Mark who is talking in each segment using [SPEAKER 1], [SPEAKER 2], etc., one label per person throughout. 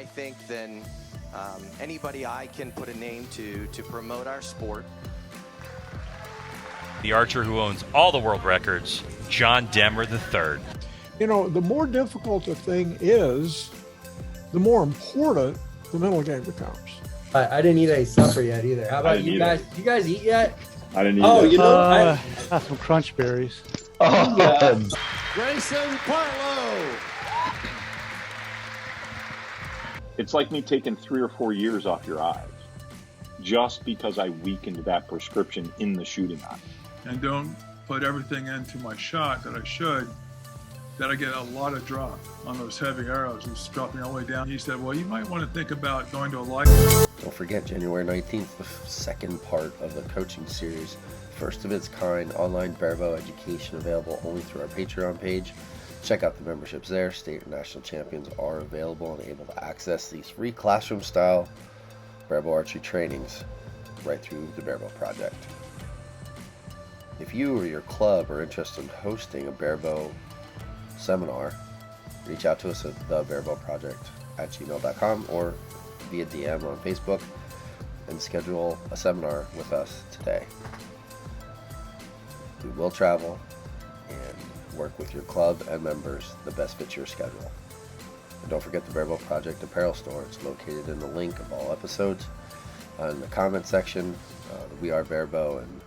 [SPEAKER 1] I think, than anybody I can put a name to promote our sport.
[SPEAKER 2] The archer who owns all the world records, John Demmer III.
[SPEAKER 3] You know, the more difficult a thing is, the more important the mental game becomes.
[SPEAKER 4] I didn't eat any supper yet either. How about you guys? Did you guys eat yet?
[SPEAKER 5] I didn't eat
[SPEAKER 4] Oh,
[SPEAKER 5] that.
[SPEAKER 4] you know,
[SPEAKER 6] I got some crunch berries.
[SPEAKER 5] Oh, yeah.
[SPEAKER 1] Grayson Barlow.
[SPEAKER 5] It's like me taking 3 or 4 years off your eyes just because I weakened that prescription in the shooting eye.
[SPEAKER 7] And don't put everything into my shot that I should, that I get a lot of drop on those heavy arrows. It's dropping all the way down. He said, well, you might want to think about going to a light.
[SPEAKER 8] Don't forget, January 19th, the second part of the coaching series. First of its kind, online Barebow education available only through our Patreon page. Check out the memberships there. State and national champions are available and able to access these free classroom-style Barebow archery trainings right through the Barebow Project. If you or your club are interested in hosting a Barebow seminar, reach out to us at thebarebow.project@gmail.com or via DM on Facebook and schedule a seminar with us today. We will travel and work with your club and members the best fits your schedule. And don't forget the Barebow Project apparel store. It's located in the link of all episodes in the comment section. We Are Barebow and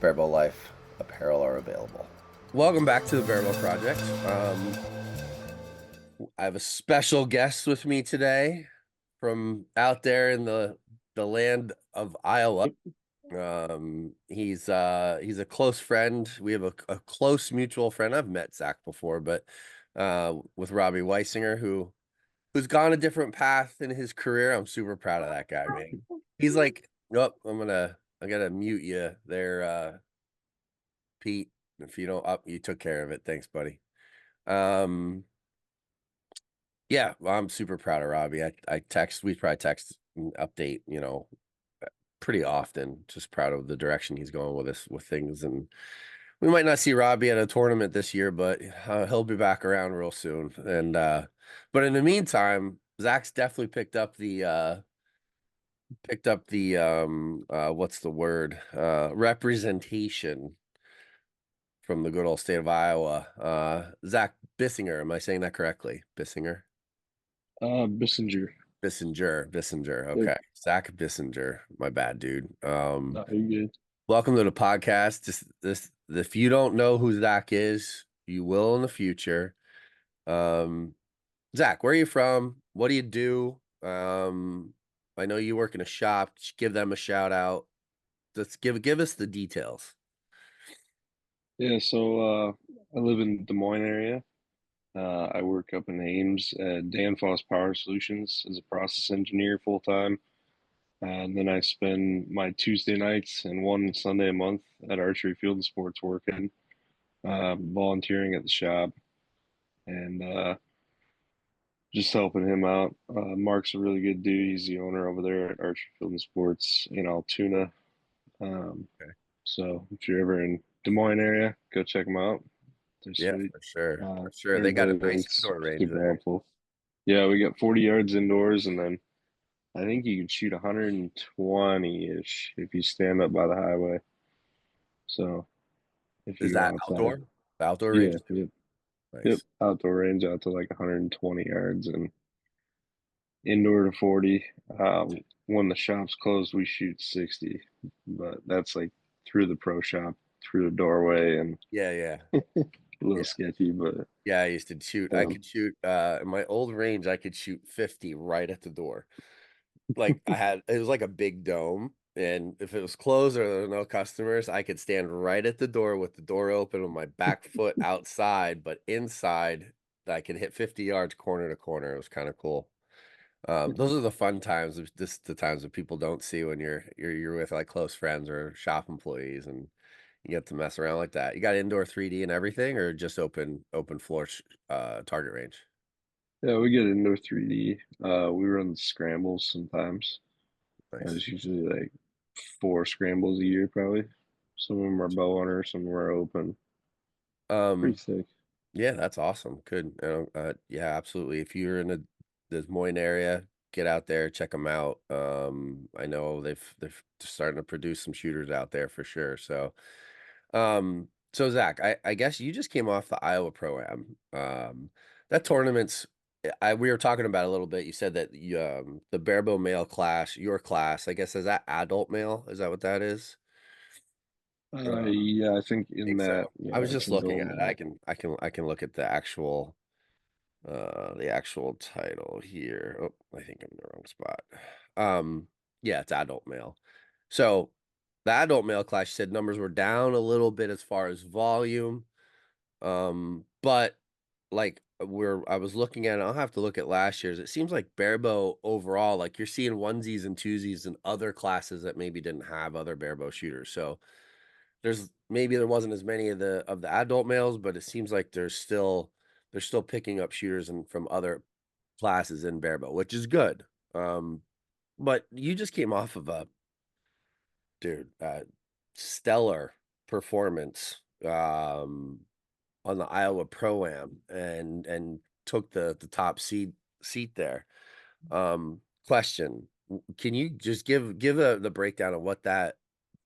[SPEAKER 8] Barebow Life apparel are available.
[SPEAKER 9] Welcome back to the Barebow Project. I have a special guest with me today from out there in the land of Iowa. He's a close friend. We have a close mutual friend. I've met Zack before, but with Robbie Bisinger, who's gone a different path in his career. I'm super proud of that guy, man. He's like, oh, I gotta mute you there, Pete. If you don't you took care of it. Thanks, buddy. Yeah, I'm super proud of Robbie. We probably text and update, pretty often. Just proud of the direction he's going with things. And we might not see Robbie at a tournament this year, but he'll be back around real soon. And but in the meantime, Zack's definitely picked up the what's the word? Representation from the good old state of Iowa. Zack Bisinger, am I saying that correctly? Bisinger?
[SPEAKER 6] Bisinger.
[SPEAKER 9] Bisinger. Okay. Zack Bisinger. My bad, dude.
[SPEAKER 6] No, you're good.
[SPEAKER 9] Welcome to the podcast. This if you don't know who Zack is, you will in the future. Zack, where are you from? What do you do? I know you work in a shop. Just give them a shout out. Let's give us the details.
[SPEAKER 6] Yeah, so I live in Des Moines area. I work up in Ames at Danfoss Power Solutions as a process engineer full time. And then I spend my Tuesday nights and one Sunday a month at Archery Field and Sports working, volunteering at the shop, and just helping him out. Mark's a really good dude. He's the owner over there at Archery Field and Sports in Altoona.
[SPEAKER 9] Okay.
[SPEAKER 6] So if you're ever in Des Moines area, go check them out.
[SPEAKER 9] Yeah, for sure. For sure. They got a nice indoor range there.
[SPEAKER 6] Helpful. Yeah, we got 40 yards indoors, and then I think you can shoot 120-ish if you stand up by the highway. So if
[SPEAKER 9] Is
[SPEAKER 6] you
[SPEAKER 9] that
[SPEAKER 6] outside,
[SPEAKER 9] outdoor? The outdoor range?
[SPEAKER 6] Yep.
[SPEAKER 9] Nice.
[SPEAKER 6] Yep, outdoor range out to like 120 yards and indoor to 40. When the shop's closed, we shoot 60, but that's like through the pro shop, through the doorway, and
[SPEAKER 9] Yeah.
[SPEAKER 6] a little sketchy, but
[SPEAKER 9] yeah, I used to shoot. I could shoot in my old range. I could shoot 50 right at the door. Like it was like a big dome, and if it was closed or there were no customers, I could stand right at the door with the door open with my back foot outside, but inside I could hit 50 yards corner to corner. It was kind of cool. Those are the fun times. Just the times that people don't see when you're with like close friends or shop employees, and you get to mess around like that. You got indoor 3D and everything, or just open floor target range?
[SPEAKER 6] yeah, we get indoor 3D. We run scrambles sometimes.
[SPEAKER 9] Nice.
[SPEAKER 6] It's usually like 4 scrambles a year, probably. Some of them are bow hunter, some of them are open. Pretty sick.
[SPEAKER 9] Yeah, that's awesome. Good. Yeah, absolutely. If you're in the Des Moines area, get out there, check them out. I know they're starting to produce some shooters out there for sure. So Zach, I guess you just came off the Iowa Pro-Am. That tournament's we were talking about it a little bit. You said that the Barebow male class, your class, I guess, is that adult male? Is that what that is?
[SPEAKER 6] Yeah, I think
[SPEAKER 9] I
[SPEAKER 6] in
[SPEAKER 9] think
[SPEAKER 6] that,
[SPEAKER 9] so.
[SPEAKER 6] yeah,
[SPEAKER 9] I was
[SPEAKER 6] it's
[SPEAKER 9] just looking
[SPEAKER 6] adult
[SPEAKER 9] at it.
[SPEAKER 6] male.
[SPEAKER 9] I can look at the actual title here. Oh, I think I'm in the wrong spot. Yeah, it's adult male. So the adult male class, you said numbers were down a little bit as far as volume. But like I was looking at it, I'll have to look at last year's. It seems like Barebow overall, like you're seeing onesies and twosies and other classes that maybe didn't have other Barebow shooters. So there wasn't as many of the adult males, but it seems like they're still picking up shooters and from other classes in Barebow, which is good. But you just came off of a stellar performance on the Iowa Pro-Am and took the top seat there. Question: Can you just give the breakdown of what that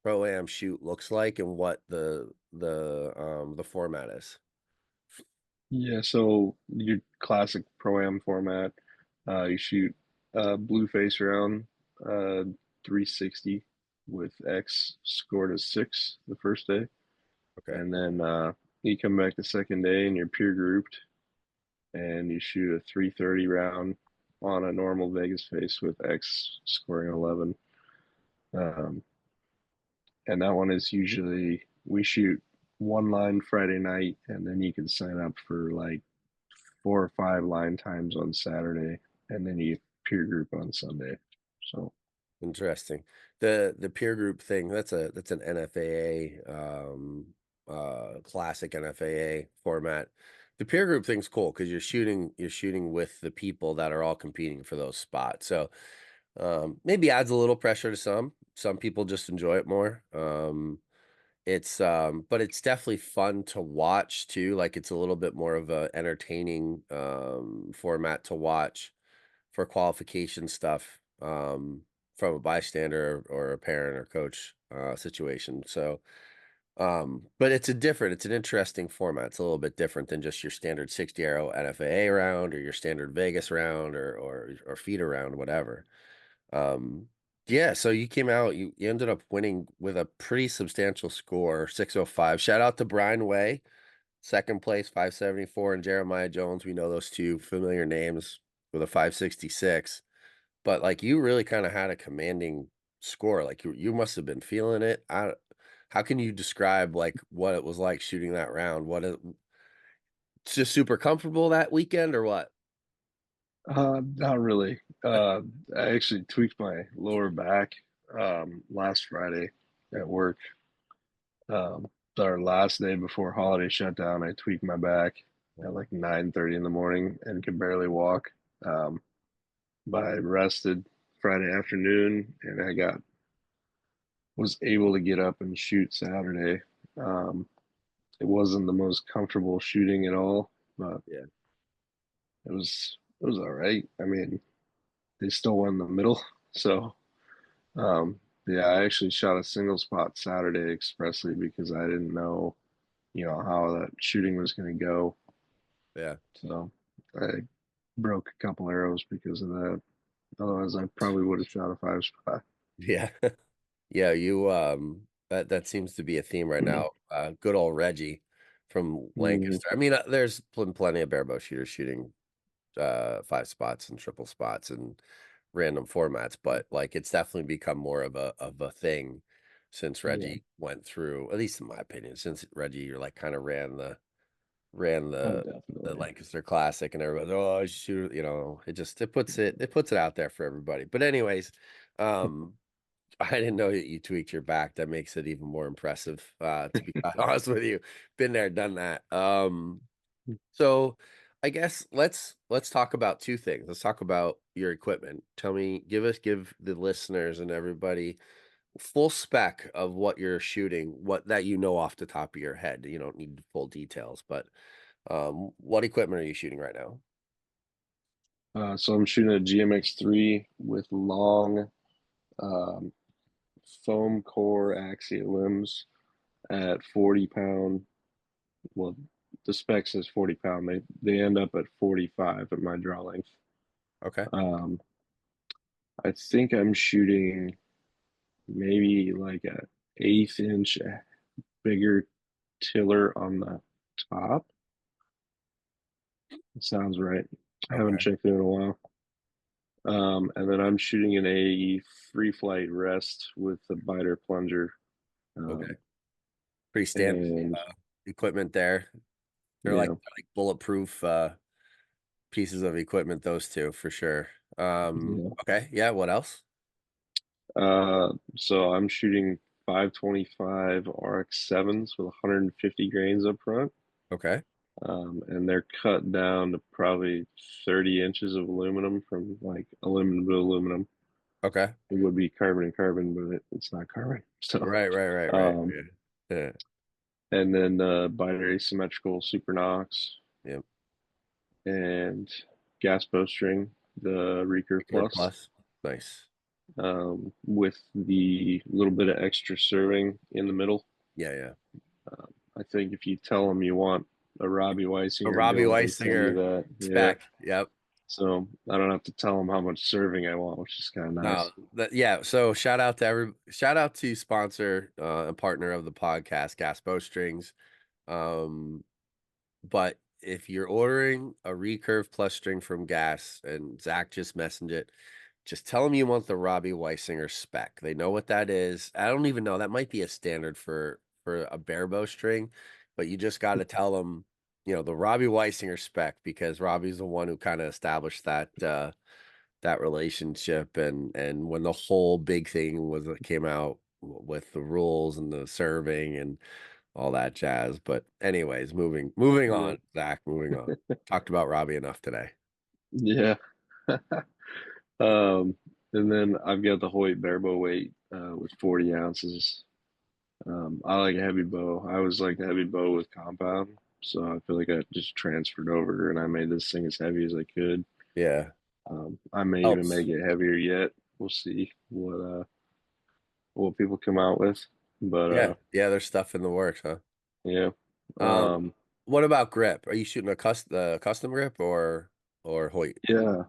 [SPEAKER 9] Pro-Am shoot looks like and what the format is?
[SPEAKER 6] Yeah, so your classic Pro-Am format, you shoot blue face round, 360 with X scored as 6 the first day.
[SPEAKER 9] Okay.
[SPEAKER 6] And then you come back the second day and you're peer grouped and you shoot a 330 round on a normal Vegas face with X scoring 11. And that one is usually we shoot one line Friday night and then you can sign up for like 4 or 5 line times on Saturday and then you peer group on Sunday. So
[SPEAKER 9] Interesting. The peer group thing, that's an NFAA classic NFAA format. The peer group thing's cool because you're shooting with the people that are all competing for those spots. So maybe adds a little pressure to some. Some people just enjoy it more. But it's definitely fun to watch too. Like it's a little bit more of a entertaining format to watch for qualification stuff from a bystander or a parent or coach situation. So but it's an interesting format. It's a little bit different than just your standard 60 arrow NFAA round or your standard Vegas round or feeder round, whatever. Yeah, so you came out, you ended up winning with a pretty substantial score, 605. Shout out to Brian Way, second place, 574, and Jeremiah Jones. We know those two familiar names with a 566. But like you really kind of had a commanding score. Like you must have been feeling it. How can you describe like what it was like shooting that round? It's just super comfortable that weekend or what?
[SPEAKER 6] not really. I actually tweaked my lower back last Friday at work. Our last day before holiday shutdown, I tweaked my back at like 9:30 in the morning and could barely walk. But I rested Friday afternoon and was able to get up and shoot Saturday. It wasn't the most comfortable shooting at all, but
[SPEAKER 9] Yeah.
[SPEAKER 6] it was all right. I mean, they still won the middle, so yeah, I actually shot a single spot Saturday expressly because I didn't know, how that shooting was going to go.
[SPEAKER 9] Yeah.
[SPEAKER 6] So I broke a couple arrows because of that. Otherwise, I probably would have shot a 5 spot.
[SPEAKER 9] Yeah. Yeah, you that seems to be a theme right now. Good old Reggie from
[SPEAKER 6] Mhm.
[SPEAKER 9] Lancaster. I mean, there's plenty of barebow shooters shooting 5 spots and triple spots and random formats, but like it's definitely become more of a thing since
[SPEAKER 6] Yeah.
[SPEAKER 9] Reggie went through, at least in my opinion, since Reggie you're like kind of ran
[SPEAKER 6] Oh,
[SPEAKER 9] the
[SPEAKER 6] definitely.
[SPEAKER 9] Lancaster Classic and everybody, oh, I shoot, it puts it out there for everybody. But anyways, um I didn't know that you tweaked your back. That makes it even more impressive, to be quite honest with you. Been there, done that. So I guess let's talk about two things. Let's talk about your equipment. Give the listeners and everybody full spec of what you're shooting, what that you know off the top of your head. You don't need full details, but what equipment are you shooting right now?
[SPEAKER 6] So I'm shooting a GMX3 with long um, foam core axial limbs at 40 pound. Well, the spec says 40 pound. They end up at 45 at my draw length.
[SPEAKER 9] Okay.
[SPEAKER 6] Um, I think I'm shooting maybe like a 1/8 inch bigger tiller on the top. Sounds right. I haven't
[SPEAKER 9] Okay.
[SPEAKER 6] checked it in a while. And then I'm shooting in a free flight rest with a biter plunger.
[SPEAKER 9] Okay.
[SPEAKER 6] Um,
[SPEAKER 9] Pretty standard
[SPEAKER 6] and
[SPEAKER 9] equipment there. They're
[SPEAKER 6] yeah,
[SPEAKER 9] like bulletproof pieces of equipment, those two for sure.
[SPEAKER 6] yeah.
[SPEAKER 9] Okay. Yeah. What else?
[SPEAKER 6] So I'm shooting 525 RX7s with 150 grains up front.
[SPEAKER 9] Okay.
[SPEAKER 6] And they're cut down to probably 30 inches of aluminum from like aluminum to aluminum.
[SPEAKER 9] Okay.
[SPEAKER 6] It would be carbon and carbon, but it's not carbon. So,
[SPEAKER 9] Right.
[SPEAKER 6] um,
[SPEAKER 9] Yeah.
[SPEAKER 6] and then binary symmetrical super Nox
[SPEAKER 9] Yeah.
[SPEAKER 6] and gas bowstring, the Recurve
[SPEAKER 9] Curve
[SPEAKER 6] Plus,
[SPEAKER 9] plus. Nice.
[SPEAKER 6] with the little bit of extra serving in the middle.
[SPEAKER 9] Yeah.
[SPEAKER 6] I think if you tell them you want a Robbie
[SPEAKER 9] A
[SPEAKER 6] Weisinger
[SPEAKER 9] Robbie
[SPEAKER 6] build, they tell you
[SPEAKER 9] Weisinger
[SPEAKER 6] that. Yeah.
[SPEAKER 9] spec. Yep.
[SPEAKER 6] So I don't have to tell them how much serving I want, which is kind of
[SPEAKER 9] No,
[SPEAKER 6] nice.
[SPEAKER 9] yeah. So shout out to sponsor and partner of the podcast, Gas Bowstrings. Um, but if you're ordering a recurve plus string from Gas and Zack just messaged it, just tell them you want the Robbie Weisinger spec. They know what that is. I don't even know. That might be a standard for a barebow string, but you just got to tell them, the Robbie Weisinger spec, because Robbie's the one who kind of established that relationship, and when the whole big thing came out with the rules and the serving and all that jazz. But anyways, moving
[SPEAKER 6] Yeah.
[SPEAKER 9] on, Zach, moving on. Talked about Robbie enough today.
[SPEAKER 6] Yeah. Um, and then I've got the Hoyt Barebow weight with 40 ounces. I like a heavy bow. I always like a heavy bow with compound. So I feel like I just transferred over and I made this thing as heavy as I could.
[SPEAKER 9] Yeah,
[SPEAKER 6] I may even
[SPEAKER 9] helps.
[SPEAKER 6] make it heavier yet. We'll see what people come out with. But
[SPEAKER 9] Yeah, there's stuff in the works, huh?
[SPEAKER 6] yeah.
[SPEAKER 9] Um,
[SPEAKER 6] Um,
[SPEAKER 9] what about grip? Are you shooting a custom grip or Hoyt?
[SPEAKER 6] yeah.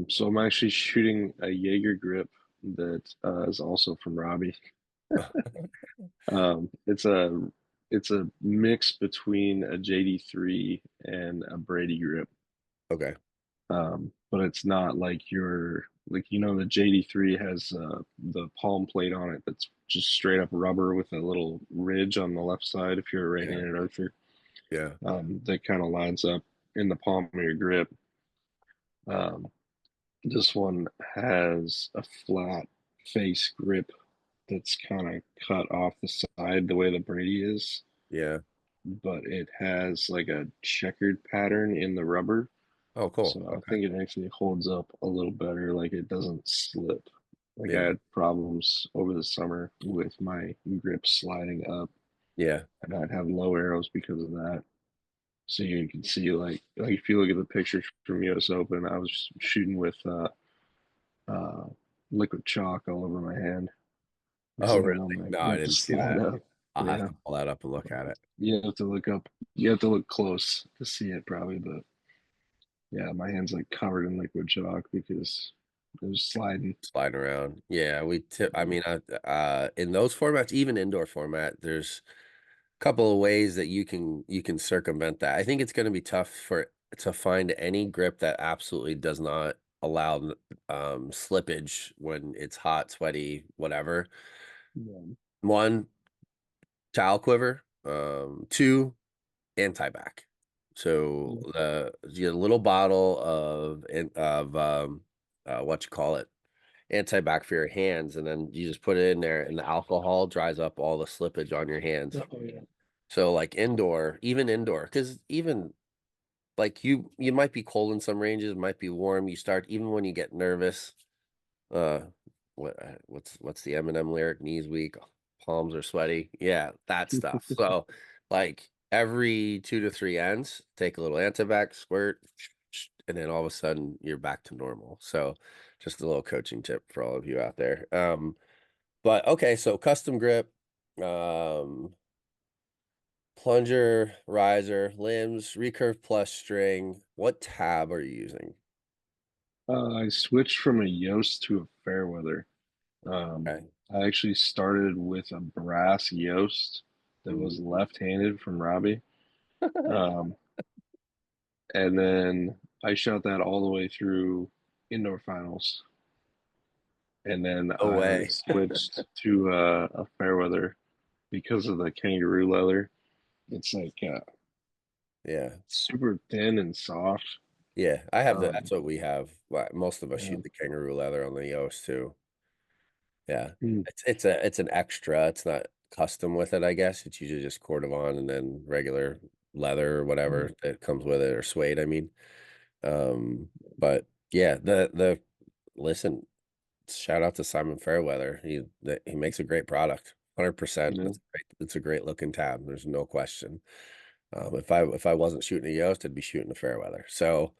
[SPEAKER 6] So I'm actually shooting a Jaeger grip that is also from Robbie. Um, it's a it's a mix between a JD3 and a Brady grip.
[SPEAKER 9] Okay.
[SPEAKER 6] But it's not like the JD3 has the palm plate on it that's just straight up rubber with a little ridge on the left side if you're a
[SPEAKER 9] Yeah.
[SPEAKER 6] right-handed archer.
[SPEAKER 9] Yeah.
[SPEAKER 6] That kind of lines up in the palm of your grip. Um, this one has a flat face grip that's kind of cut off the side the way the Brady is,
[SPEAKER 9] Yeah.
[SPEAKER 6] but it has like a checkered pattern in the rubber.
[SPEAKER 9] Oh, cool.
[SPEAKER 6] So I
[SPEAKER 9] Okay.
[SPEAKER 6] think it actually holds up a little better, like it doesn't slip. Like I
[SPEAKER 9] Yeah.
[SPEAKER 6] had problems over the summer with my grip sliding up,
[SPEAKER 9] Yeah.
[SPEAKER 6] and I'd have low arrows because of that. So you can see like if you look at the pictures from US Open, I was shooting with uh, liquid chalk all over my hand because
[SPEAKER 9] Oh,
[SPEAKER 6] I didn't
[SPEAKER 9] really?
[SPEAKER 6] want my
[SPEAKER 9] No, I
[SPEAKER 6] grip to
[SPEAKER 9] didn't see
[SPEAKER 6] slide
[SPEAKER 9] that.
[SPEAKER 6] up.
[SPEAKER 9] I'll have
[SPEAKER 6] Yeah,
[SPEAKER 9] to pull that up and look at it.
[SPEAKER 6] you have to look up. You have to look close to see it probably, but yeah, my hand's like covered in liquid chalk because it was sliding.
[SPEAKER 9] Sliding around. Yeah, I mean, in those formats, even indoor format, there's a couple of ways that you can circumvent that. I think it's going to be tough to find any grip that absolutely does not allow slippage when it's hot, sweaty, whatever.
[SPEAKER 6] Yeah.
[SPEAKER 9] One, towel quiver. Two, anti-back. So you get a little bottle of what you call it, anti-bac for your hands, and then you just put it in there, and the alcohol dries up all the slippage on your hands.
[SPEAKER 6] Oh, yeah.
[SPEAKER 9] So like even indoor, because even like you might be cold in some ranges, might be warm. You start even when you get nervous. Uh, what's the Eminem lyric? Knees weak, palms are sweaty. Yeah, that stuff. So like every 2 to 3 ends, take a little antibac, squirt, and then all of a sudden you're back to normal. So just a little coaching tip for all of you out there. But okay, so custom grip, plunger, riser, limbs, recurve plus string. What tab are you using?
[SPEAKER 6] I switched from a Yost to a Fairweather.
[SPEAKER 9] Okay.
[SPEAKER 6] I actually started with a brass Yost that was left-handed from Robbie. Um, and then I shot that all the way through indoor finals. And then
[SPEAKER 9] No
[SPEAKER 6] I
[SPEAKER 9] way.
[SPEAKER 6] switched to a Fairweather because of the kangaroo leather. It's like
[SPEAKER 9] Yeah.
[SPEAKER 6] super thin and soft.
[SPEAKER 9] Yeah, I have
[SPEAKER 6] Um,
[SPEAKER 9] that's what we have. Most of us
[SPEAKER 6] yeah.
[SPEAKER 9] shoot the kangaroo leather on the Yost too. Yeah.
[SPEAKER 6] Mm,
[SPEAKER 9] It's an extra. It's not custom with it, I guess. It's usually just Cordovan and then regular leather or whatever
[SPEAKER 6] mm,
[SPEAKER 9] that comes with it, or suede, I mean. But yeah, the listen, shout out to Simon Fairweather. He makes a great product. 100%.
[SPEAKER 6] yeah.
[SPEAKER 9] It's a great looking tab. There's no question. If I wasn't shooting a Yost, I'd be shooting a Fairweather. So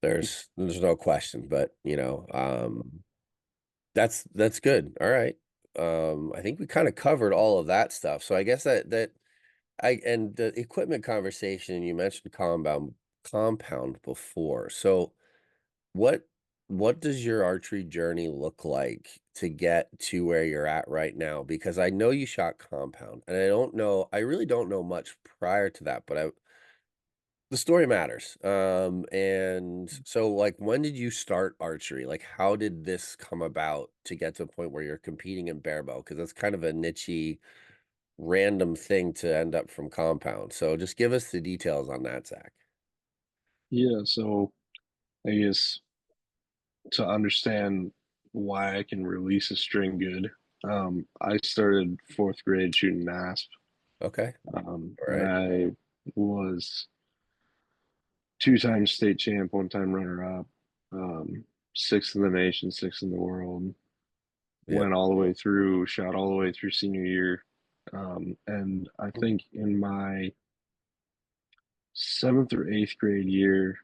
[SPEAKER 9] there's no question. But that's good. All right. I think we kind of covered all of that stuff. So I guess that and the equipment conversation, you mentioned compound before. So what what does your archery journey look like to get to where you're at right now? Because I know you shot compound, and I really don't know much prior to that, but the story matters. And so like when did you start archery? Like how did this come about to get to a point where you're competing in barebow? Because that's kind of a nichey random thing to end up from compound. So just give us the details on that, Zach.
[SPEAKER 6] Yeah, so I guess to understand why I can release a string good, I started fourth grade shooting NASP.
[SPEAKER 9] Okay. All
[SPEAKER 6] And
[SPEAKER 9] right.
[SPEAKER 6] I was two-time state champ, one-time runner-up, sixth in the nation, sixth in the world.
[SPEAKER 9] Yep.
[SPEAKER 6] Went all the way through, shot all the way through senior year. And I think in my seventh or eighth grade year,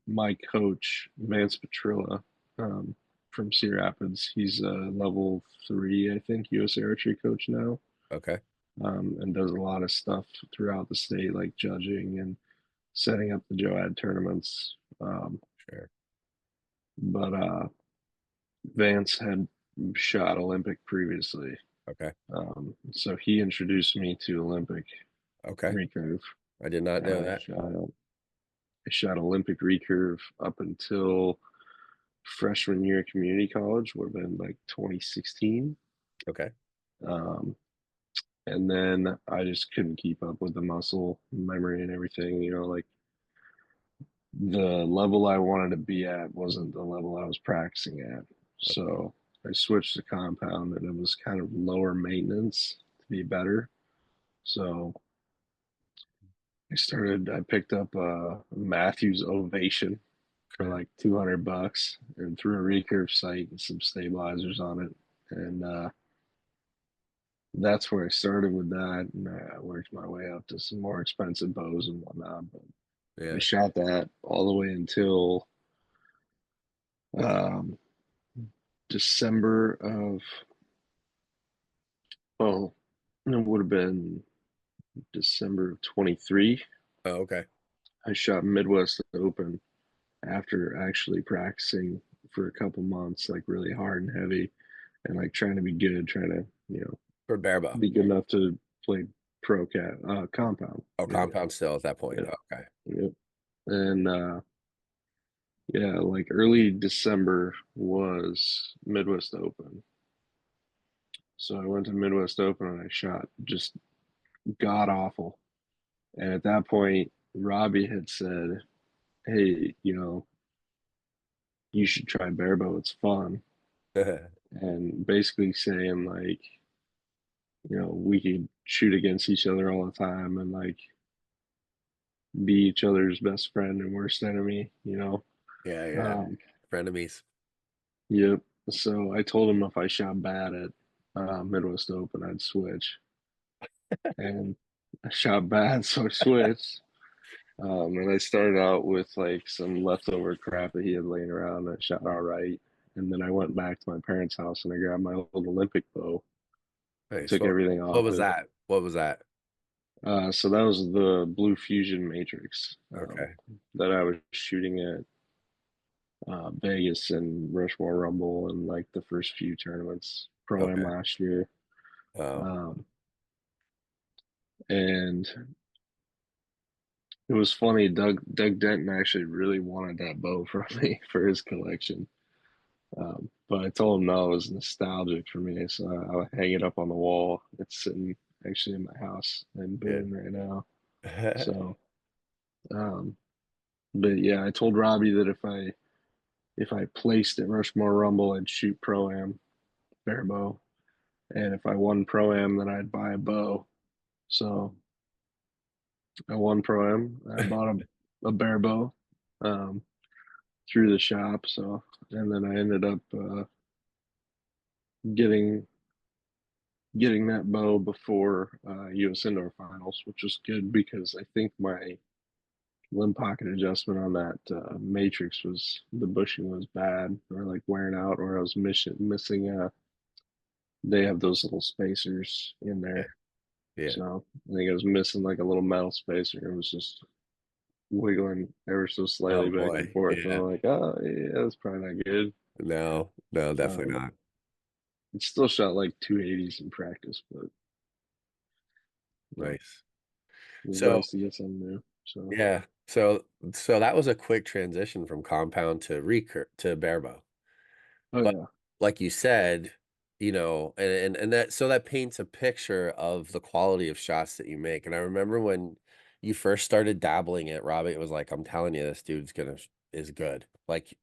[SPEAKER 6] my coach, Vance Petrilla, from Cedar Rapids, he's a level 3, I think, USA Archery coach now,
[SPEAKER 9] Okay.
[SPEAKER 6] and does a lot of stuff throughout the state, like judging and setting up the Joad tournaments.
[SPEAKER 9] Sure.
[SPEAKER 6] But Vance had shot Olympic previously.
[SPEAKER 9] Okay.
[SPEAKER 6] So he introduced me to Olympic
[SPEAKER 9] Okay.
[SPEAKER 6] recurve.
[SPEAKER 9] I did not know
[SPEAKER 6] And
[SPEAKER 9] that.
[SPEAKER 6] I shot Olympic recurve up until freshman year of community college, would have been like 2016.
[SPEAKER 9] Okay.
[SPEAKER 6] Um, and then I just couldn't keep up with the muscle memory and everything. Like the level I wanted to be at wasn't the level I was practicing at. So I switched to compound, and it was kind of lower maintenance to be better. So I picked up a Matthews Ovation for like $200 and threw a recurve sight and some stabilizers on it. And that's where I started with that. And I worked my way up to some more expensive bows and whatnot. But I
[SPEAKER 9] Yeah.
[SPEAKER 6] shot that all the way until um, December of, well, it would have been December of 23.
[SPEAKER 9] Oh, okay.
[SPEAKER 6] I shot Midwest Open after actually practicing for a couple months, like really hard and heavy, and like trying to be good, trying to,
[SPEAKER 9] For barebow.
[SPEAKER 6] be good enough to play pro cat compound.
[SPEAKER 9] Oh,
[SPEAKER 6] Yeah,
[SPEAKER 9] compound still at that point.
[SPEAKER 6] yeah,
[SPEAKER 9] Oh, okay.
[SPEAKER 6] yeah. And yeah, like early December was Midwest Open. So I went to Midwest Open and I shot just god awful. And at that point, Robbie had said, "Hey, you should try barebow. It's fun." And basically saying like, we could shoot against each other all the time and like be each other's best friend and worst enemy.
[SPEAKER 9] Yeah, yeah.
[SPEAKER 6] Um,
[SPEAKER 9] Frenemies.
[SPEAKER 6] yep. So I told him if I shot bad at Midwest Open, I'd switch. And I shot bad, so I switched. And I started out with like some leftover crap that he had laying around that shot all right. And then I went back to my parents' house and I grabbed my old Olympic bow,
[SPEAKER 9] Nice.
[SPEAKER 6] took everything
[SPEAKER 9] What
[SPEAKER 6] off
[SPEAKER 9] was
[SPEAKER 6] it.
[SPEAKER 9] that? What was that?
[SPEAKER 6] So that was the Blue Fusion Matrix
[SPEAKER 9] Okay.
[SPEAKER 6] that I was shooting at Vegas and Rushmore Rumble and like the first few tournaments, Pro Am
[SPEAKER 9] Okay.
[SPEAKER 6] last year.
[SPEAKER 9] Oh,
[SPEAKER 6] Um, and it was funny. Doug Denton actually really wanted that bow from me for his collection. But I told him no, it was nostalgic for me, so I'll hang it up on the wall. It's sitting actually in my house in Boone right now.
[SPEAKER 9] yeah.
[SPEAKER 6] So, um, but yeah, I told Robbie that if I placed at Rushmore Rumble, I'd shoot Pro Am Barebow, and if I won Pro Am, then I'd buy a bow. So I won Pro Am. I bought a Barebow um, through the shop. So and then I ended up getting getting that bow before U.S. Indoor Finals, which was good because I think my limb pocket adjustment on that Matrix was the bushing was bad or like wearing out, or I was missing. They have those little spacers in there,
[SPEAKER 9] Yeah.
[SPEAKER 6] so I think I was missing like a little metal spacer. It was just wiggling ever so
[SPEAKER 9] Oh
[SPEAKER 6] slightly back and
[SPEAKER 9] boy.
[SPEAKER 6] forth, and
[SPEAKER 9] Yeah.
[SPEAKER 6] I'm like, oh yeah, that's probably not good.
[SPEAKER 9] No, no, definitely
[SPEAKER 6] Um,
[SPEAKER 9] not.
[SPEAKER 6] it still shot like 280s in practice, but you know,
[SPEAKER 9] Nice.
[SPEAKER 6] it was
[SPEAKER 9] So
[SPEAKER 6] nice to get something new. So.
[SPEAKER 9] yeah. So that was a quick transition from compound to recur to barebow.
[SPEAKER 6] Oh
[SPEAKER 9] But
[SPEAKER 6] yeah.
[SPEAKER 9] like you said, and that so that paints a picture of the quality of shots that you make. And I remember when you first started dabbling it, Robbie, it was like, I'm telling you, this dude's is good. Like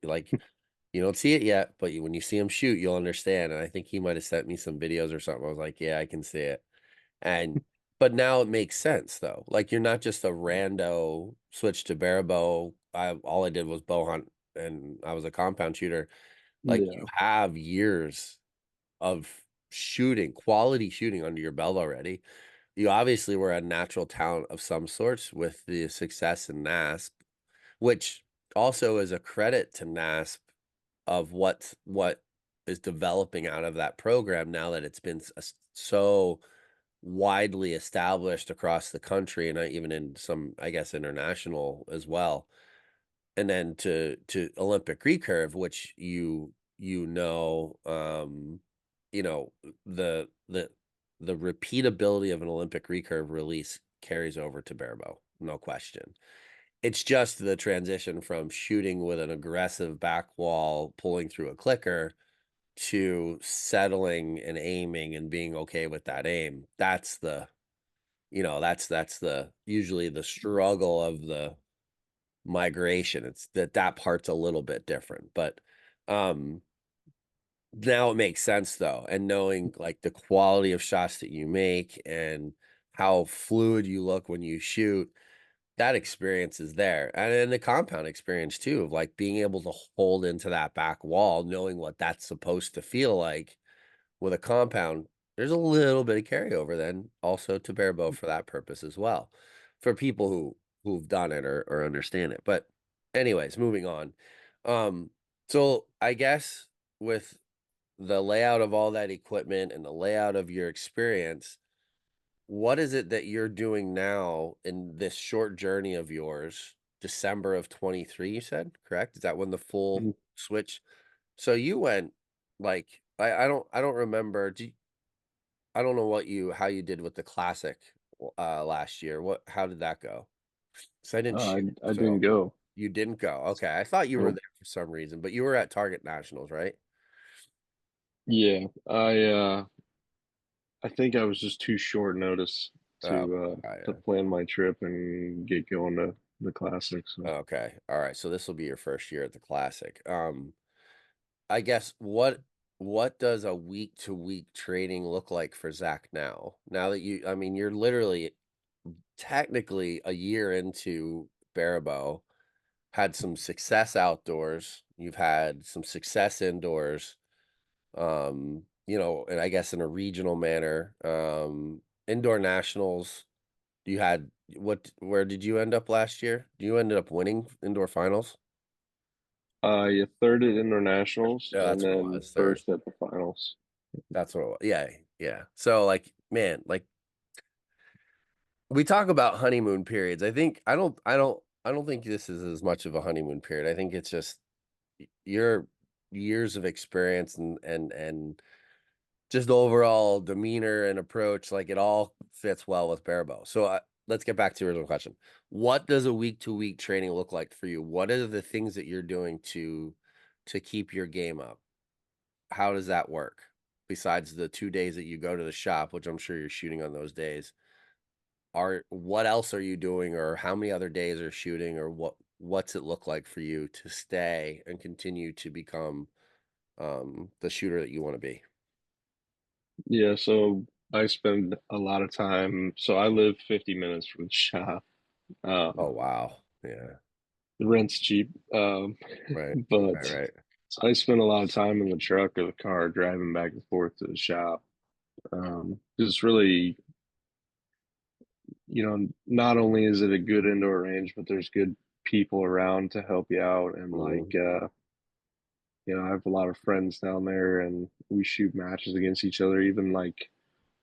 [SPEAKER 9] you don't see it yet, but when you see him shoot, you'll understand. And I think he might have sent me some videos or something. I was like, yeah, I can see it. And but now it makes sense though. Like you're not just a rando switch to barebow. All I did was bow hunt and I was a compound shooter. Like you
[SPEAKER 6] Yeah.
[SPEAKER 9] have years of shooting, quality shooting under your belt already. You obviously were a natural talent of some sorts with the success in NASP, which also is a credit to NASP of what is developing out of that program now that it's been so widely established across the country and even in some, I guess, international as well. And then to Olympic recurve, which you know, the repeatability of an Olympic recurve release carries over to barebow, no question. It's just the transition from shooting with an aggressive back wall, pulling through a clicker, to settling and aiming and being okay with that aim. That's the usually the struggle of the migration. It's that part's a little bit different, but um now it makes sense though. And knowing like the quality of shots that you make and how fluid you look when you shoot, that experience is there. And then the compound experience too, of like being able to hold into that back wall, knowing what that's supposed to feel like with a compound. There's a little bit of carryover then also to barebow for that purpose as well, for people who've done it or understand it. But anyways, moving on. So I guess with the layout of all that equipment and the layout of your experience, what is it that you're doing now in this short journey of yours? December of 23, you said, correct? Is that when the full
[SPEAKER 6] Mhm.
[SPEAKER 9] switch? So you went like I don't remember. I don't know how you did with the classic last year. How did that go? So I didn't shoot.
[SPEAKER 6] I didn't
[SPEAKER 9] So
[SPEAKER 6] go.
[SPEAKER 9] you didn't go. Okay. I thought you were
[SPEAKER 6] Nope.
[SPEAKER 9] there for some reason, but you were at Target Nationals, right?
[SPEAKER 6] Yeah, I think I was just too short notice
[SPEAKER 9] Oh,
[SPEAKER 6] to
[SPEAKER 9] yeah.
[SPEAKER 6] plan my trip and get going to the classic. So
[SPEAKER 9] Okay. All right. So this will be your first year at the Classic. I guess what does a week to week training look like for Zack now? Now that I mean, you're literally technically a year into Barebow, had some success outdoors. You've had some success indoors. And I guess in a regional manner, indoor nationals. You had where did you end up last year? You ended up winning indoor finals?
[SPEAKER 6] Yeah, third at internationals
[SPEAKER 9] Yeah,
[SPEAKER 6] and
[SPEAKER 9] that's what it
[SPEAKER 6] then
[SPEAKER 9] was. Third.
[SPEAKER 6] first at the finals.
[SPEAKER 9] That's what it was. Yeah, yeah. So like, man, like we talk about honeymoon periods. I don't think this is as much of a honeymoon period. I think it's just your years of experience and just overall demeanor and approach, like it all fits well with Barebow. So let's get back to the original question. What does a week to week training look like for you? What are the things that you're doing to keep your game up? How does that work? Besides the 2 days that you go to the shop, which I'm sure you're shooting on those days, what else are you doing, or how many other days are shooting, or what's it look like for you to stay and continue to become the shooter that you want to be?
[SPEAKER 6] Yeah, so I spend a lot of time. So I live 50 minutes from the shop.
[SPEAKER 9] Oh wow. Yeah.
[SPEAKER 6] The rent's cheap.
[SPEAKER 9] Right.
[SPEAKER 6] But
[SPEAKER 9] Right, right.
[SPEAKER 6] so I spend a lot of time in the truck or the car driving back and forth to the shop. 'Cause it's really, not only is it a good indoor range, but there's good people around to help you out. And
[SPEAKER 9] Mhm.
[SPEAKER 6] I have a lot of friends down there and we shoot matches against each other. Even like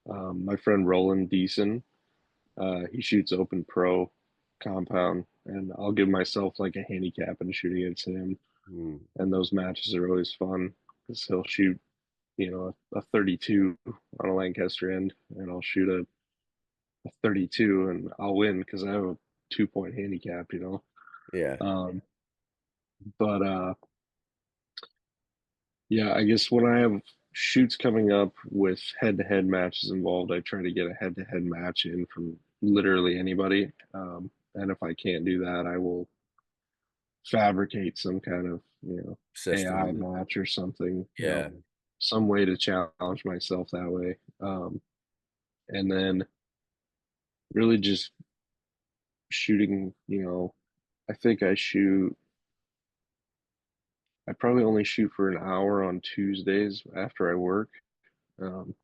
[SPEAKER 6] my friend Roland Deason, he shoots open pro compound, and I'll give myself like a handicap and shoot against him.
[SPEAKER 9] Mm.
[SPEAKER 6] And those matches are always fun because he'll shoot, a 32 on a Lancaster end, and I'll shoot a 32 and I'll win because I have a 2 point handicap.
[SPEAKER 9] Yeah.
[SPEAKER 6] Um, but yeah, I guess when I have shoots coming up with head-to-head matches involved, I try to get a head-to-head match in from literally anybody. And if I can't do that, I will fabricate some kind of, AI
[SPEAKER 9] System.
[SPEAKER 6] match or something,
[SPEAKER 9] Yeah.
[SPEAKER 6] some way to challenge myself that way. And then really just shooting, I think I probably only shoot for an hour on Tuesdays after I work. Um,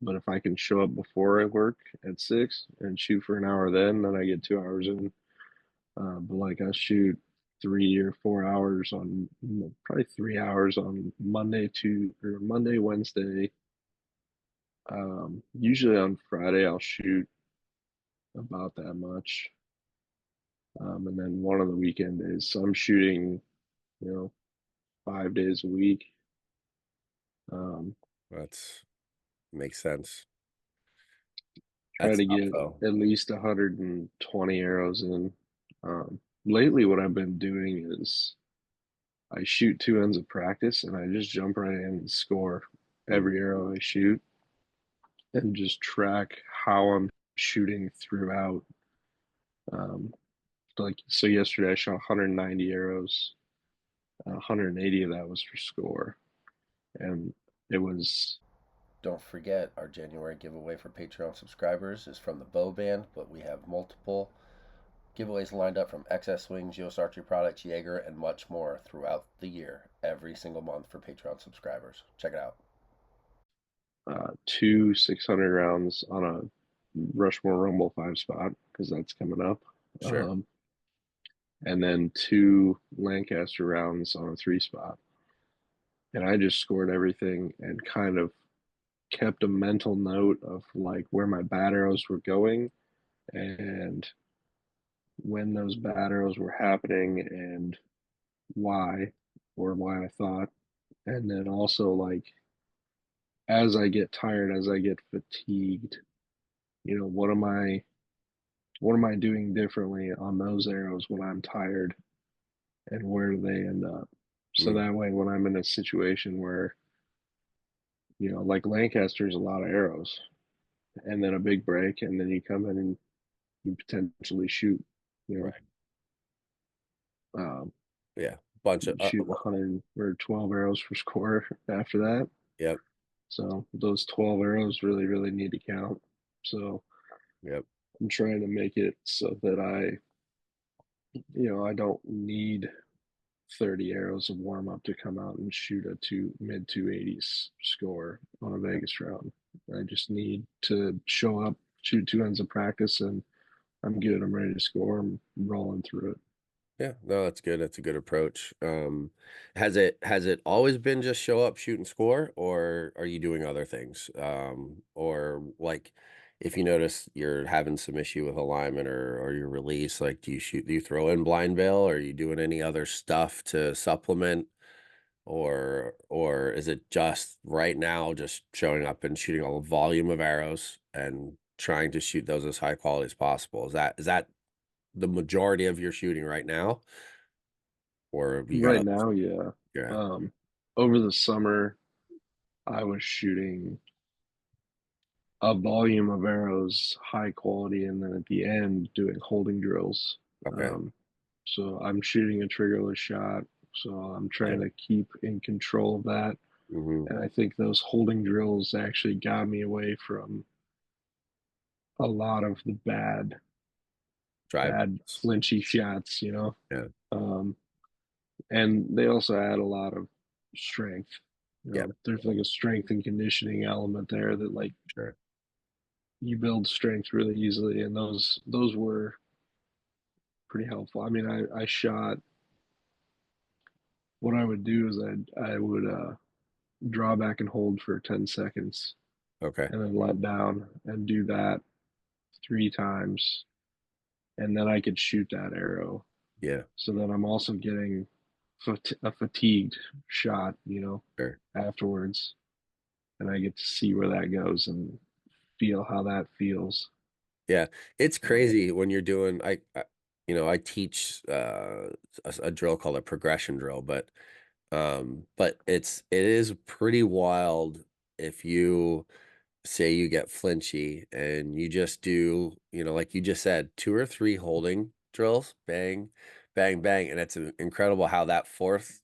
[SPEAKER 6] But if I can show up before I work at 6 and shoot for an hour, then I get 2 hours in. But like I shoot 3 or 4 hours on, probably 3 hours on Monday, Wednesday. Usually on Friday I'll shoot about that much. And then one of the weekend days. So I'm shooting, you know, 5 days a week. Um,
[SPEAKER 9] That's makes sense.
[SPEAKER 6] Try
[SPEAKER 9] That's
[SPEAKER 6] to
[SPEAKER 9] tough
[SPEAKER 6] get
[SPEAKER 9] though.
[SPEAKER 6] at least 120 arrows in. Lately, what I've been doing is I shoot two ends of practice and I just jump right in and score
[SPEAKER 9] Mm.
[SPEAKER 6] every arrow I shoot and just track how I'm shooting throughout. Um, like, so yesterday I shot 190 arrows, 180 of that was for score. And it was,
[SPEAKER 8] Don't forget, our January giveaway for Patreon subscribers is from the Bow Band, but we have multiple giveaways lined up from XS Swings, Yost Archery Products, Jaeger, and much more throughout the year, every single month for Patreon subscribers. Check it out.
[SPEAKER 6] two 600 rounds on a Rushmore Rumble 5 spot because that's coming up.
[SPEAKER 9] Sure.
[SPEAKER 6] And then two Lancaster rounds on a 3 spot. And I just scored everything and kind of kept a mental note of like where my bad arrows were going and when those bad arrows were happening and why, or why I thought. And then also like as I get tired, as I get fatigued, what am I doing differently on those arrows when I'm tired, and where do they end up? So
[SPEAKER 9] Mm.
[SPEAKER 6] that way when I'm in a situation where, like Lancaster's a lot of arrows and then a big break, and then you come in and you potentially shoot, you
[SPEAKER 9] Right.
[SPEAKER 6] know,
[SPEAKER 9] Yeah. Bunch of
[SPEAKER 6] shoot 100 or 12 arrows for score after that.
[SPEAKER 9] yep.
[SPEAKER 6] So those 12 arrows really, really need to count. So
[SPEAKER 9] Yep.
[SPEAKER 6] I'm trying to make it so that I don't need 30 arrows of warm up to come out and shoot a mid 280s score on a Vegas round. I just need to show up, shoot two ends of practice, and I'm good. I'm ready to score. I'm rolling through it.
[SPEAKER 9] Yeah, no, that's good. That's a good approach. Has it always been just show up, shoot, and score, or are you doing other things? Or like if you notice you're having some issue with alignment or your release, like do you throw in blind veil, or are you doing any other stuff to supplement, or is it just right now just showing up and shooting a volume of arrows and trying to shoot those as high quality as possible? Is that the majority of your shooting right now? Or have you got
[SPEAKER 6] Right
[SPEAKER 9] other
[SPEAKER 6] now,
[SPEAKER 9] stuff?
[SPEAKER 6] yeah.
[SPEAKER 9] Yeah.
[SPEAKER 6] Over the summer, I was shooting a volume of arrows, high quality, and then at the end doing holding drills.
[SPEAKER 9] Okay.
[SPEAKER 6] Um, so I'm shooting a triggerless shot. So I'm
[SPEAKER 9] Yeah.
[SPEAKER 6] trying to keep in control of that.
[SPEAKER 9] Mm-hmm.
[SPEAKER 6] And I think those holding drills actually got me away from a lot of the
[SPEAKER 9] Drive.
[SPEAKER 6] bad flinchy shots, you know.
[SPEAKER 9] Yeah.
[SPEAKER 6] Um, and they also add a lot of strength. You
[SPEAKER 9] Yeah.
[SPEAKER 6] know, there's like a strength and conditioning element there that like
[SPEAKER 9] Sure.
[SPEAKER 6] you build strength really easily, and those were pretty helpful. I mean, I shot. What I would do is I would draw back and hold for 10 seconds,
[SPEAKER 9] Okay.
[SPEAKER 6] and then let down and do that 3 times, and then I could shoot that arrow.
[SPEAKER 9] Yeah.
[SPEAKER 6] So then I'm also getting a fatigued shot, you know,
[SPEAKER 9] Sure.
[SPEAKER 6] afterwards, and I get to see where that goes and feel how that feels.
[SPEAKER 9] Yeah. It's
[SPEAKER 6] Um,
[SPEAKER 9] crazy when you're doing, I teach a drill called a progression drill, but it is pretty wild if you say you get flinchy and you just do, like you just said, 2 or 3 holding drills, bang, bang, bang. And it's incredible how that fourth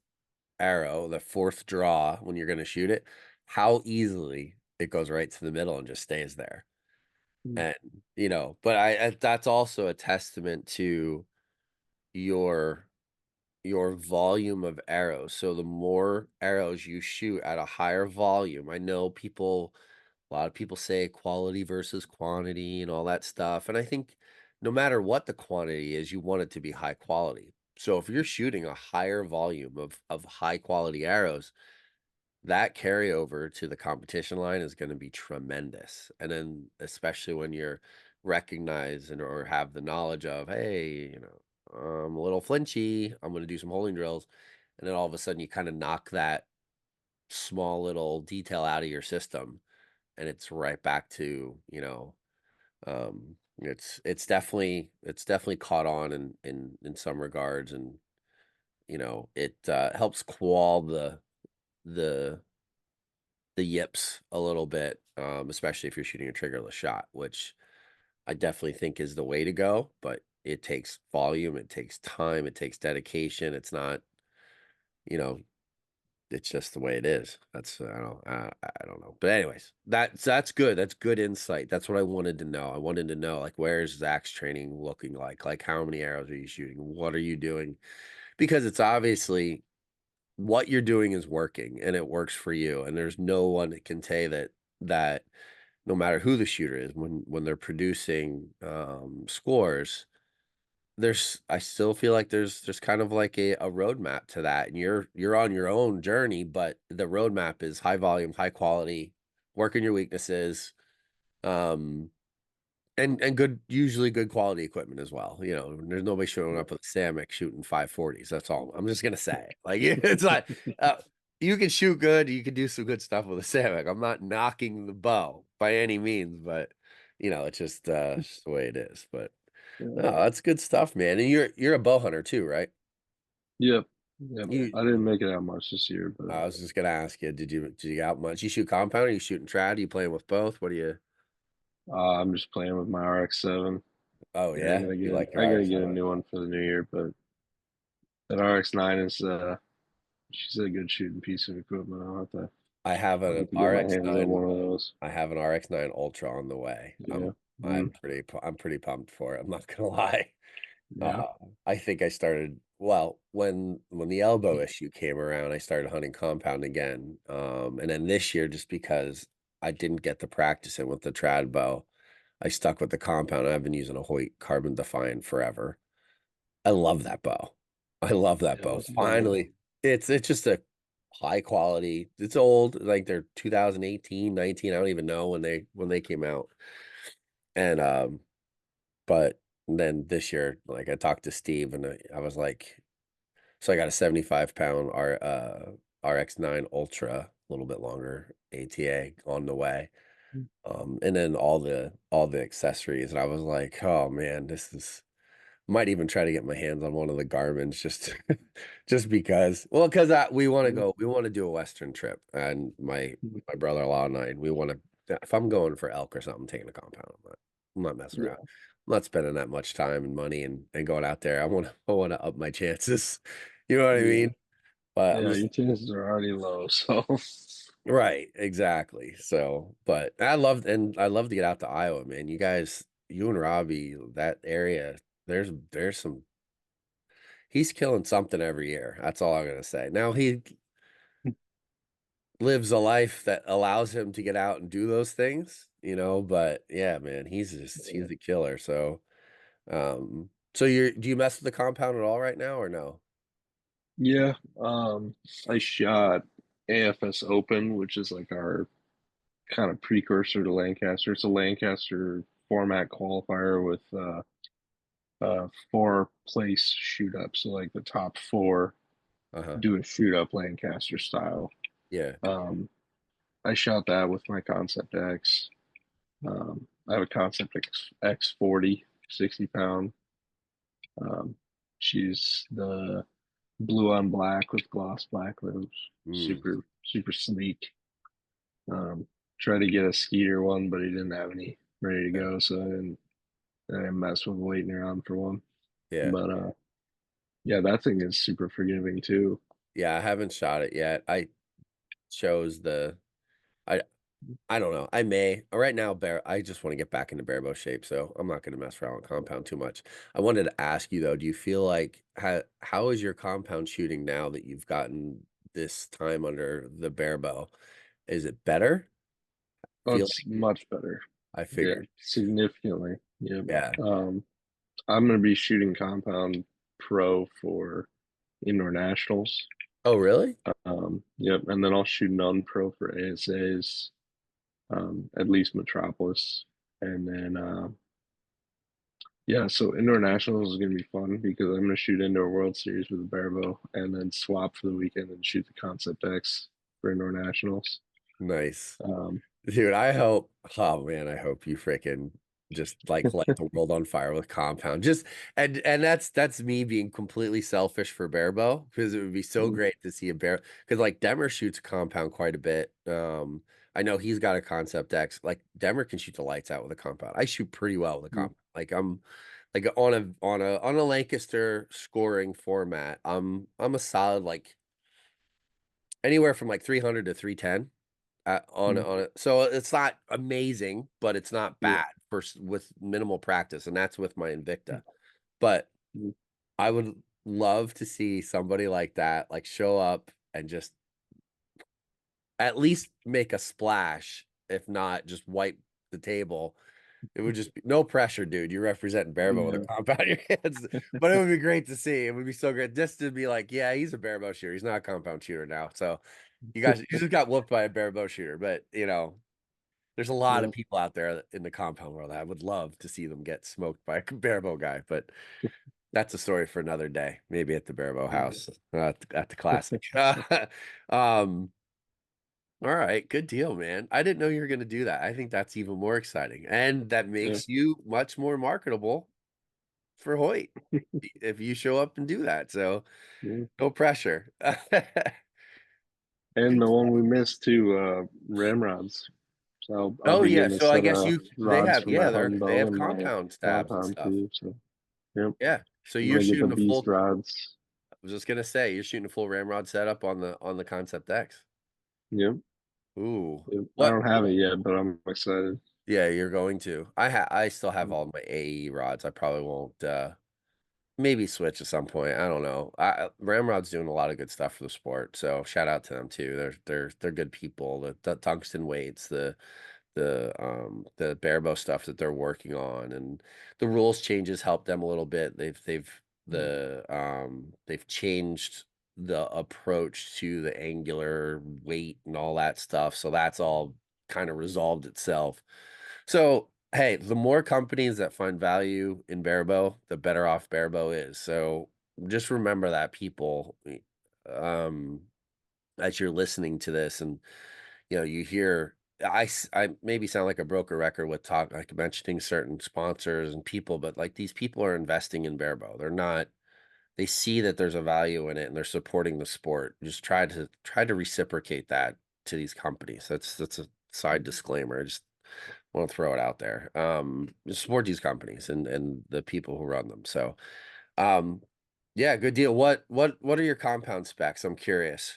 [SPEAKER 9] arrow, the fourth draw, when you're going to shoot it, how easily it goes right to the middle and just stays there. And, but that's also a testament to your your volume of arrows. So the more arrows you shoot at a higher volume, I know a lot of people say quality versus quantity and all that stuff. And I think no matter what the quantity is, you want it to be high quality. So if you're shooting a higher volume of high quality arrows, that carryover to the competition line is going to be tremendous. And then especially when you're recognized or have the knowledge of, hey, I'm a little flinchy, I'm going to do some holding drills. And then all of a sudden you kind of knock that small little detail out of your system and it's right back to, it's definitely caught on in some regards. And, it helps quell the the yips a little bit, especially if you're shooting a triggerless shot, which I definitely think is the way to go. But it takes volume, it takes time, it takes dedication. It's not, you know, it's just the way it is. That's I don't know. But anyways, that's good. That's good insight. That's what I wanted to know. I wanted to know like where's Zach's training looking like? Like how many arrows are you shooting? What are you doing? Because it's obviously what you're doing is working and it works for you. And there's no one that can say that no matter who the shooter is, when they're producing scores, I still feel like there's kind of like a roadmap to that. And you're on your own journey, but the roadmap is high volume, high quality, working your weaknesses, um, and usually good quality equipment as well. There's nobody showing up with a Samick shooting 540s. That's all I'm just gonna say. Like it's like you can shoot good, you can do some good stuff with a Samick. I'm not knocking the bow by any means, but it's just the way it is. But
[SPEAKER 6] yeah.
[SPEAKER 9] no, that's good stuff, man. And you're a bow hunter too, right?
[SPEAKER 6] Yep. Yep.
[SPEAKER 9] You
[SPEAKER 6] I didn't make it out much this year, but
[SPEAKER 9] I was just gonna ask you, did you get out much? You shoot compound, are you shooting trad? Are you playing with both? What do you
[SPEAKER 6] I'm just playing with my RX-7.
[SPEAKER 9] Oh
[SPEAKER 6] Yeah,
[SPEAKER 9] yeah, you like your
[SPEAKER 6] I gotta
[SPEAKER 9] RX?
[SPEAKER 6] get a new one for the new year, but that RX-9 is she's a good shooting piece of equipment.
[SPEAKER 9] I have
[SPEAKER 6] I'll
[SPEAKER 9] an
[SPEAKER 6] have to get my hands on
[SPEAKER 9] RX-9.
[SPEAKER 6] one of those.
[SPEAKER 9] I have an RX-9 Ultra on the way.
[SPEAKER 6] Yeah.
[SPEAKER 9] I'm pretty pumped for it. I'm not gonna lie.
[SPEAKER 6] Yeah.
[SPEAKER 9] I think I started when the elbow issue came around, I started hunting compound again. And then this year, just because I didn't get the practice in with the trad bow, I stuck with the compound. I've been using a Hoyt Carbon Defiant forever. I love that bow. I love that
[SPEAKER 6] Yeah,
[SPEAKER 9] bow.
[SPEAKER 6] that's a good bow.
[SPEAKER 9] Finally, it's just a high quality. It's old, like they're 2018, 19. I don't even know when they came out. And but then this year, like I talked to Steve and I was like, so I got a 75-pound RX9 Ultra, a little bit longer ATA on the way. And then all the accessories. And I was like, oh man, this is might even try to get my hands on one of the Garmin's just just because. Well, because we want to go, we want to do a Western trip, and my brother-in-law and I, we want to. If I'm going for elk or something, I'm taking a compound. I'm not messing around. I'm not spending that much time and money and going out there. I want to up my chances. You know what I
[SPEAKER 6] Yeah.
[SPEAKER 9] mean? But I'm
[SPEAKER 6] Yeah,
[SPEAKER 9] just
[SPEAKER 6] your chances are already low, so
[SPEAKER 9] right, exactly. So, but I love to get out to Iowa, man. You guys, you and Robbie, that area, there's some he's killing something every year. That's all I'm gonna say. Now he lives a life that allows him to get out and do those things, you know, but yeah, man, he's a killer. So so do you mess with the compound at all right now or no?
[SPEAKER 6] yeah. I shot AFS Open, which is like our kind of precursor to Lancaster. It's a Lancaster format qualifier with 4 place shoot up. So like the top 4
[SPEAKER 9] Uh-huh.
[SPEAKER 6] do a shoot up Lancaster style.
[SPEAKER 9] Yeah.
[SPEAKER 6] Um, I shot that with my Concept X. I have a Concept X40, 60 pound. Um, she's the blue on black with gloss black limbs.
[SPEAKER 9] Mm,
[SPEAKER 6] Super, super sleek. Um, Tried to get a Skeeter one, but he didn't have any ready to
[SPEAKER 9] yeah.
[SPEAKER 6] go, so I didn't mess with waiting around for one.
[SPEAKER 9] Yeah.
[SPEAKER 6] But yeah, that thing is super forgiving too.
[SPEAKER 9] Yeah, I haven't shot it yet. I chose I I don't know. I may right now. I just want to get back into barebow shape, so I'm not going to mess around with compound too much. I wanted to ask you though. Do you feel like how is your compound shooting now that you've gotten this time under the barebow? Is it better?
[SPEAKER 6] Oh,
[SPEAKER 9] Feel
[SPEAKER 6] it's
[SPEAKER 9] like
[SPEAKER 6] much better.
[SPEAKER 9] I
[SPEAKER 6] Yeah,
[SPEAKER 9] figured.
[SPEAKER 6] significantly. Yep.
[SPEAKER 9] Yeah.
[SPEAKER 6] I'm gonna be shooting compound pro for indoor nationals.
[SPEAKER 9] Oh, really?
[SPEAKER 6] Yep, and then I'll shoot non-pro for ASAs, at least Metropolis, and then yeah. So indoor nationals is gonna be fun because I'm gonna shoot indoor World Series with a Barebow, and then swap for the weekend and shoot the Concept X for indoor nationals.
[SPEAKER 9] Nice.
[SPEAKER 6] Um,
[SPEAKER 9] Dude, I hope, oh man, I hope you freaking just like light the world on fire with compound. Just and that's me being completely selfish for Barebow because it would be so great to see a bear because like Demmer shoots compound quite a bit. I know he's got a Concept X. Like Demmer can shoot the lights out with a compound. I shoot pretty well with a compound. Like I'm like on a Lancaster scoring format. I'm a solid like anywhere from like 300 to 310 on it. So it's not amazing, but it's not
[SPEAKER 6] yeah.
[SPEAKER 9] bad with minimal practice, and that's with my Invicta. But I would love to see somebody like that like show up and just at least make a splash, if not just wipe the table. It would just be no pressure, dude. You're representing Barebow with a
[SPEAKER 6] Yeah.
[SPEAKER 9] compound in your hands. But it would be great to see. It would be so great just to be like, yeah, he's a Barebow shooter. He's not a compound shooter now. So you just got whooped by a Barebow shooter. But you know, there's a lot of
[SPEAKER 6] Yeah.
[SPEAKER 9] people out there in the compound world. I would love to see them get smoked by a Barebow guy, but that's a story for another day. Maybe at the Barebow house, at the classic. All right, good deal, man. I didn't know you were going to do that. I think that's even more exciting, and that
[SPEAKER 6] Yeah.
[SPEAKER 9] makes you much more marketable for Hoyt if you show up and do that. So
[SPEAKER 6] Yeah.
[SPEAKER 9] no pressure.
[SPEAKER 6] And
[SPEAKER 9] Good.
[SPEAKER 6] the one we missed too, ramrods. So I'll
[SPEAKER 9] Oh
[SPEAKER 6] be
[SPEAKER 9] yeah,
[SPEAKER 6] getting a
[SPEAKER 9] so I
[SPEAKER 6] set
[SPEAKER 9] guess
[SPEAKER 6] of
[SPEAKER 9] they
[SPEAKER 6] rods
[SPEAKER 9] have
[SPEAKER 6] for my
[SPEAKER 9] yeah
[SPEAKER 6] hun
[SPEAKER 9] they
[SPEAKER 6] bow
[SPEAKER 9] have
[SPEAKER 6] and my
[SPEAKER 9] compound stabs and
[SPEAKER 6] compound
[SPEAKER 9] stuff.
[SPEAKER 6] too. So yep,
[SPEAKER 9] Yeah, so
[SPEAKER 6] I'm
[SPEAKER 9] you're
[SPEAKER 6] gonna get the
[SPEAKER 9] shooting a
[SPEAKER 6] beast
[SPEAKER 9] full.
[SPEAKER 6] rods.
[SPEAKER 9] I was just gonna say you're shooting a full ramrod setup on the Concept X.
[SPEAKER 6] Yep,
[SPEAKER 9] Ooh,
[SPEAKER 6] yep. I
[SPEAKER 9] what?
[SPEAKER 6] don't have it yet, but I'm excited.
[SPEAKER 9] Yeah, you're going to. I still have all my AE rods. I probably won't. Maybe switch at some point. I don't know. Ramrod's doing a lot of good stuff for the sport, so shout out to them too. They're good people. The tungsten weights, the Barebow stuff that they're working on, and the rules changes help them a little bit. They've changed the approach to the angular weight and all that stuff, so that's all kind of resolved itself. So hey, the more companies that find value in Barebow, the better off Barebow is. So just remember that, people, um, as you're listening to this, and you hear I maybe sound like a broker record with talk, like mentioning certain sponsors and people, but like these people are investing in Barebow. They see that there's a value in it and they're supporting the sport. Just try to reciprocate that to these companies. That's a side disclaimer. I just want to throw it out there. Just support these companies and the people who run them. So yeah, good deal. What are your compound specs? I'm curious.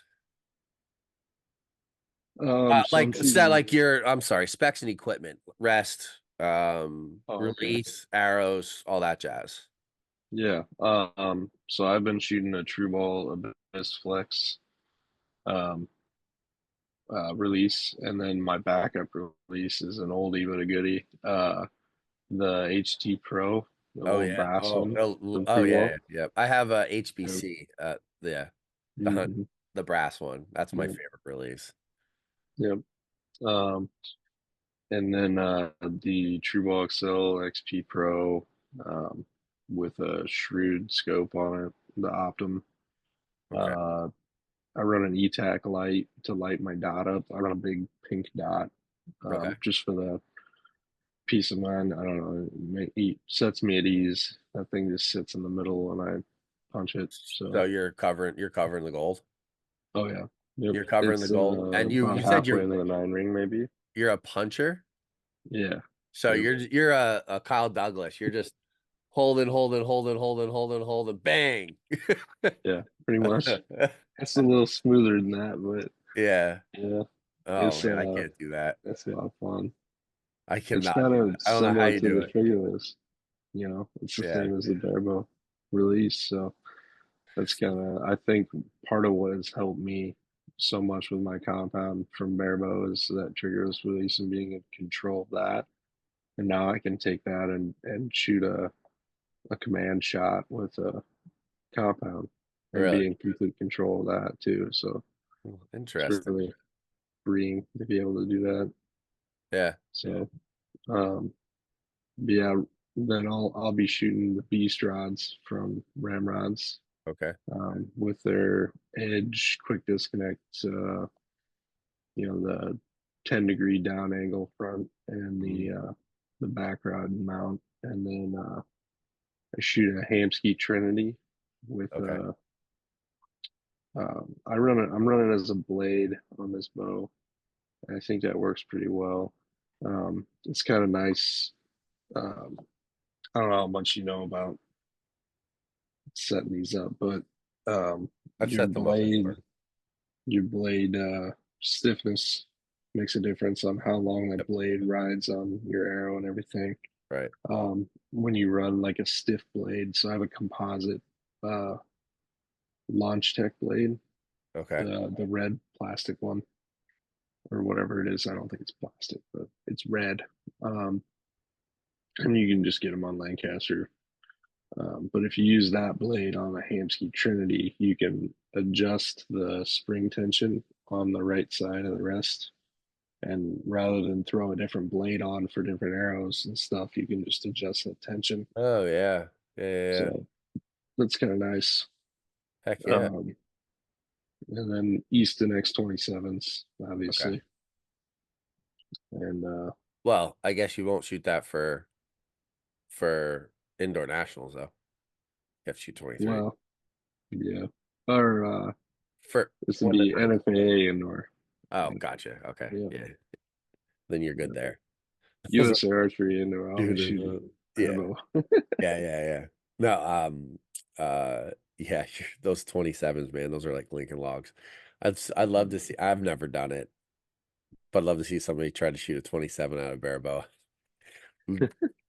[SPEAKER 6] So I'm shooting.
[SPEAKER 9] I'm sorry, specs and equipment, rest,
[SPEAKER 6] Oh, okay.
[SPEAKER 9] release, arrows, all that jazz.
[SPEAKER 6] Yeah. So I've been shooting a True Ball Abyss Flex release, and then my backup release is an oldie but a goodie. The HT Pro, the
[SPEAKER 9] Oh
[SPEAKER 6] little
[SPEAKER 9] yeah.
[SPEAKER 6] brass one from
[SPEAKER 9] Oh
[SPEAKER 6] True
[SPEAKER 9] yeah,
[SPEAKER 6] Ball.
[SPEAKER 9] yeah. I have a
[SPEAKER 6] Yep.
[SPEAKER 9] HBC. Yeah,
[SPEAKER 6] Mhm.
[SPEAKER 9] the brass one. That's my
[SPEAKER 6] Yep.
[SPEAKER 9] favorite release.
[SPEAKER 6] Yep. Um, and then the True Ball XL XP Pro um, with a shrewd scope on it, the Optum.
[SPEAKER 9] Okay.
[SPEAKER 6] I run an ETAC light to light my dot up. I run a big pink dot
[SPEAKER 9] Okay.
[SPEAKER 6] just for the peace of mind. I don't know. It sets me at ease. That thing just sits in the middle and I punch it.
[SPEAKER 9] So
[SPEAKER 6] So,
[SPEAKER 9] you're covering the gold.
[SPEAKER 6] oh yeah, yep.
[SPEAKER 9] You're covering the
[SPEAKER 6] It's
[SPEAKER 9] gold, and you
[SPEAKER 6] about
[SPEAKER 9] said
[SPEAKER 6] halfway into the 9 ring, maybe.
[SPEAKER 9] you're a puncher.
[SPEAKER 6] Yeah.
[SPEAKER 9] So
[SPEAKER 6] Yep.
[SPEAKER 9] you're a Kyle Douglas. You're just holding, bang.
[SPEAKER 6] Yeah, pretty much. It's a little smoother than that, but
[SPEAKER 9] Yeah.
[SPEAKER 6] yeah,
[SPEAKER 9] Oh
[SPEAKER 6] it's
[SPEAKER 9] man, I can't do that.
[SPEAKER 6] it's a lot of fun.
[SPEAKER 9] I
[SPEAKER 6] It's
[SPEAKER 9] cannot
[SPEAKER 6] kind
[SPEAKER 9] do
[SPEAKER 6] of
[SPEAKER 9] that. I don't know how
[SPEAKER 6] similar
[SPEAKER 9] you
[SPEAKER 6] to
[SPEAKER 9] do
[SPEAKER 6] the
[SPEAKER 9] it.
[SPEAKER 6] triggerless, it's the
[SPEAKER 9] Yeah.
[SPEAKER 6] same as the Barebow release. So that's kind of, I think, part of what has helped me so much with my compound from Barebow is that triggerless release and being in control of that. And now I can take that and shoot a command shot with a compound and
[SPEAKER 9] Really
[SPEAKER 6] be in complete control of that too. So it's
[SPEAKER 9] interesting.
[SPEAKER 6] really freeing to be able to do that.
[SPEAKER 9] Yeah.
[SPEAKER 6] So um, yeah, then I'll be shooting the beast rods from Ramrods
[SPEAKER 9] Okay.
[SPEAKER 6] with their edge quick disconnect, the 10-degree down angle front and the back rod mount, and then I shoot a Hamsky Trinity with
[SPEAKER 9] Okay.
[SPEAKER 6] I'm running as a blade on this bow. I think that works pretty well. It's kind of nice. Um, I don't know how much you know about setting these up, but
[SPEAKER 9] I've
[SPEAKER 6] your
[SPEAKER 9] set them up
[SPEAKER 6] blade
[SPEAKER 9] before.
[SPEAKER 6] your blade stiffness makes a difference on how long that
[SPEAKER 9] Yep.
[SPEAKER 6] blade rides on your arrow and everything.
[SPEAKER 9] Right.
[SPEAKER 6] When you run like a stiff blade, so I have a composite uh, Launch Tech blade,
[SPEAKER 9] Okay.
[SPEAKER 6] the red plastic one or whatever it is. I don't think it's plastic, but it's red. Um, and you can just get them on Lancaster. But if you use that blade on a Hamsky Trinity, you can adjust the spring tension on the right side of the rest. And rather than throw a different blade on for different arrows and stuff, you can just adjust the tension.
[SPEAKER 9] Oh yeah. Yeah.
[SPEAKER 6] So that's kind of nice.
[SPEAKER 9] Heck yeah.
[SPEAKER 6] Um, and then Easton X27s,
[SPEAKER 9] Okay.
[SPEAKER 6] obviously. And
[SPEAKER 9] Well, I guess you won't shoot that for indoor nationals though. You have to shoot 23.
[SPEAKER 6] well, yeah. Or
[SPEAKER 9] For
[SPEAKER 6] this would
[SPEAKER 9] when
[SPEAKER 6] be NFAA indoor.
[SPEAKER 9] Oh, gotcha. Okay.
[SPEAKER 6] Yeah.
[SPEAKER 9] Yeah. Then you're good there.
[SPEAKER 6] US Archery indoor. I'll be
[SPEAKER 9] Dude,
[SPEAKER 6] shooting
[SPEAKER 9] yeah.
[SPEAKER 6] Barebow.
[SPEAKER 9] Yeah. No, yeah, those 27s, man, those are like Lincoln Logs. I'd love to see. I've never done it, but I'd love to see somebody try to shoot a 27 out of Barebow.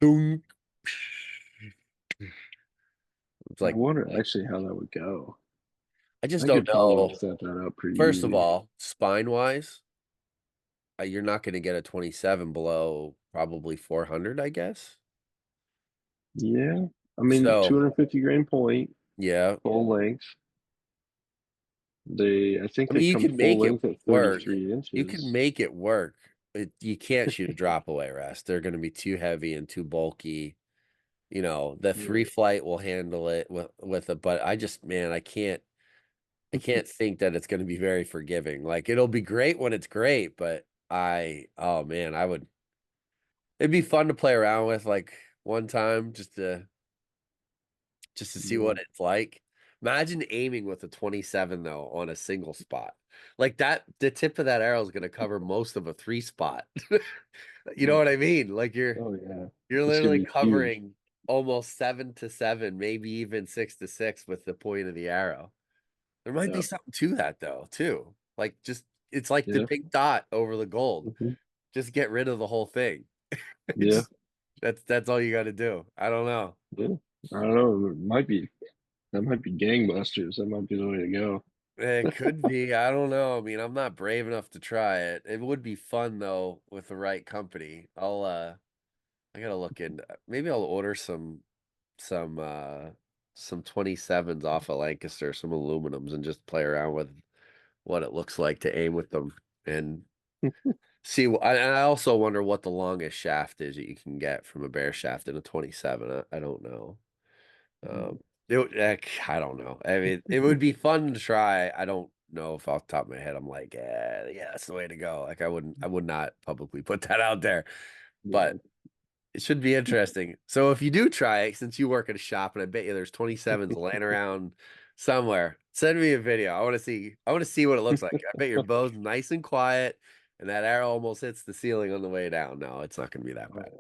[SPEAKER 9] Boom. It's
[SPEAKER 6] I
[SPEAKER 9] like
[SPEAKER 6] wonder actually how that would go.
[SPEAKER 9] I just
[SPEAKER 6] I
[SPEAKER 9] don't
[SPEAKER 6] could probably
[SPEAKER 9] know.
[SPEAKER 6] set that up pretty
[SPEAKER 9] First of
[SPEAKER 6] easy.
[SPEAKER 9] all, spine wise, you're not going to get a 27 below probably 400, I guess.
[SPEAKER 6] Yeah. I mean,
[SPEAKER 9] So
[SPEAKER 6] 250 grain point,
[SPEAKER 9] yeah,
[SPEAKER 6] full length. I think
[SPEAKER 9] I
[SPEAKER 6] they
[SPEAKER 9] mean, you
[SPEAKER 6] come
[SPEAKER 9] can
[SPEAKER 6] full
[SPEAKER 9] make it
[SPEAKER 6] length at
[SPEAKER 9] work.
[SPEAKER 6] 33
[SPEAKER 9] You can
[SPEAKER 6] inches.
[SPEAKER 9] make it work. You can't shoot a drop away rest. They're going to be too heavy and too bulky. You know, the
[SPEAKER 6] Yeah.
[SPEAKER 9] free flight will handle it with it, but I just, man, I can't think that it's going to be very forgiving. Like it'll be great when it's great, but oh man, it'd be fun to play around with like one time just to see
[SPEAKER 6] Yeah.
[SPEAKER 9] what it's like. Imagine aiming with a 27 though on a single spot. Like that, the tip of that arrow is going to cover most of a 3 spot. You know what I mean? Like
[SPEAKER 6] Oh yeah.
[SPEAKER 9] you're
[SPEAKER 6] It's gonna
[SPEAKER 9] literally
[SPEAKER 6] be huge.
[SPEAKER 9] covering almost 7 to 7, maybe even 6 to 6 with the point of the arrow. There might be
[SPEAKER 6] Yeah.
[SPEAKER 9] something to that though, too. Like just it's like the
[SPEAKER 6] Yeah.
[SPEAKER 9] pink dot over the gold.
[SPEAKER 6] Hmm.
[SPEAKER 9] Just get rid of the whole thing.
[SPEAKER 6] Yeah.
[SPEAKER 9] It's that's all you got to do. I don't know.
[SPEAKER 6] Yeah. I don't know. That might be gangbusters. That might be the way to go.
[SPEAKER 9] It could be. I don't know. I mean, I'm not brave enough to try it. It would be fun though with the right company. I gotta look in. Maybe I'll order some uh some 27s off of Lancaster, some aluminums, and just play around with what it looks like to aim with them and see. I also wonder what the longest shaft is that you can get from a bear shaft in a 27. I don't know. Um, I don't know. I mean, it would be fun to try. I don't know if off the top of my head I'm like, yeah, that's the way to go. Like I would not publicly put that out there,
[SPEAKER 6] Yeah.
[SPEAKER 9] but it should be interesting. So if you do try it, since you work at a shop, and I bet you there's 27s laying around somewhere, send me a video. I want to see what it looks like. I bet your bow's nice and quiet, and that arrow almost hits the ceiling on the way down. No, it's not going to be that bad.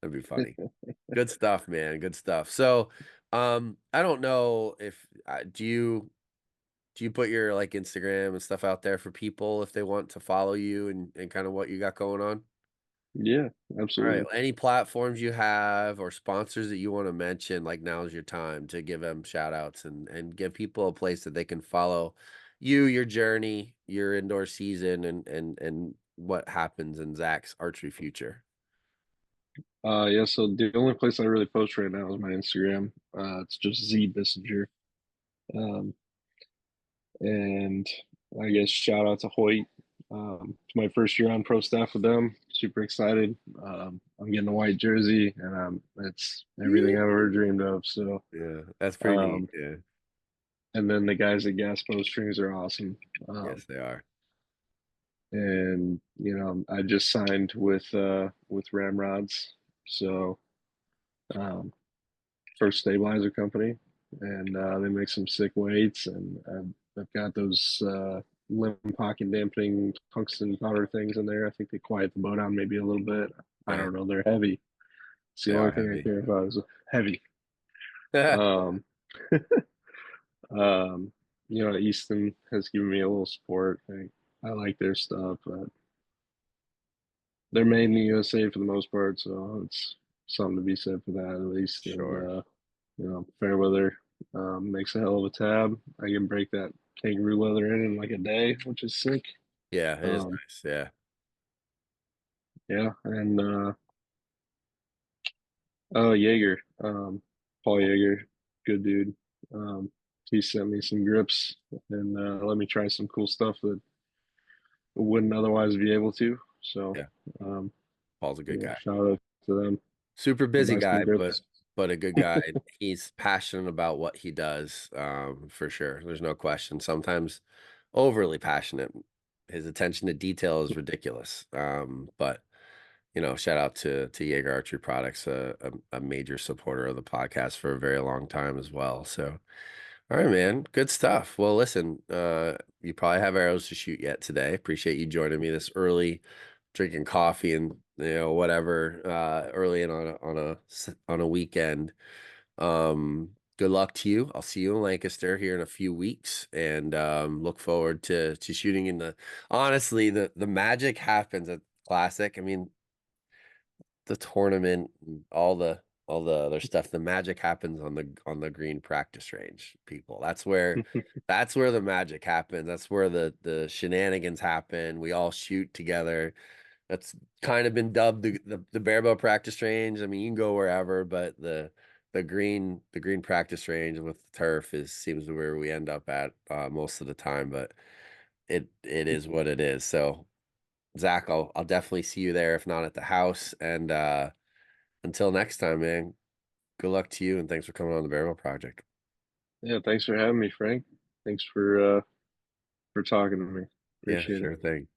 [SPEAKER 9] That'd be funny. Good stuff, man. Good stuff. So, I don't know if do you put your like Instagram and stuff out there for people if they want to follow you and kind of what you got going on?
[SPEAKER 6] Yeah,
[SPEAKER 9] All right.
[SPEAKER 6] absolutely.
[SPEAKER 9] Any platforms you have or sponsors that you want to mention, like now's your time to give them shout outs and give people a place that they can follow you, your journey, your indoor season, and what happens in Zach's archery future.
[SPEAKER 6] Yeah, so the only place I really post right now is my Instagram. It's just Z Bisinger. Um, and I guess shout out to Hoyt. It's my first year on pro staff with them. Super excited. I'm getting a white jersey, and it's everything I've ever dreamed of. So,
[SPEAKER 9] Yeah, that's pretty neat.
[SPEAKER 6] um,
[SPEAKER 9] Yeah.
[SPEAKER 6] and then the guys at Gas Strings are awesome.
[SPEAKER 9] Yes, they are.
[SPEAKER 6] And I just signed with Ramrods, so um, first stabilizer company, and they make some sick weights, and I've got those limb pocket dampening tungsten powder things in there. I think they quiet the bow down maybe a little bit. I
[SPEAKER 9] Yeah,
[SPEAKER 6] don't know. They're heavy. It's the
[SPEAKER 9] they
[SPEAKER 6] only
[SPEAKER 9] are
[SPEAKER 6] thing I
[SPEAKER 9] heavy.
[SPEAKER 6] care about is heavy. Um, um, Easton has given me a little support. I like their stuff, but they're made in the USA for the most part, so it's something to be said for that at least. And
[SPEAKER 9] Sure.
[SPEAKER 6] Fairweather makes a hell of a tab. I can break that kangaroo leather in like a day, which is sick.
[SPEAKER 9] Yeah, it is
[SPEAKER 6] Um,
[SPEAKER 9] nice. Yeah.
[SPEAKER 6] yeah, and oh Jaeger, Paul Jaeger, good dude. Um, he sent me some grips and let me try some cool stuff that I wouldn't otherwise be able to. So,
[SPEAKER 9] Yeah.
[SPEAKER 6] um,
[SPEAKER 9] Paul's a good guy.
[SPEAKER 6] shout out to them.
[SPEAKER 9] Super
[SPEAKER 6] I'll
[SPEAKER 9] busy
[SPEAKER 6] buy some
[SPEAKER 9] guy,
[SPEAKER 6] grips.
[SPEAKER 9] but a good guy. He's passionate about what he does, for sure. There's no question. Sometimes overly passionate. His attention to detail is ridiculous. But shout out to Jaeger Archery Products, a major supporter of the podcast for a very long time as well. So, all right, man, good stuff. Well, listen, you probably have arrows to shoot yet today. Appreciate you joining me this early, drinking coffee and whatever, early and on a weekend. Good luck to you. I'll see you in Lancaster here in a few weeks, and look forward to shooting in the. Honestly, the magic happens at Classic. I mean, the tournament, and all the all the other stuff. The magic happens on the green practice range, people. That's where the magic happens. That's where the shenanigans happen. We all shoot together. That's kind of been dubbed the Barebow practice range. I mean, you can go wherever, but the green practice range with the turf seems to where we end up at most of the time. But it is what it is. So Zach, I'll definitely see you there, if not at the house. And until next time, man, good luck to you, and thanks for coming on the Barebow Project.
[SPEAKER 6] Yeah, thanks for having me, Frank. Thanks for talking to me.
[SPEAKER 9] Yeah,
[SPEAKER 6] Appreciate it.
[SPEAKER 9] sure thing.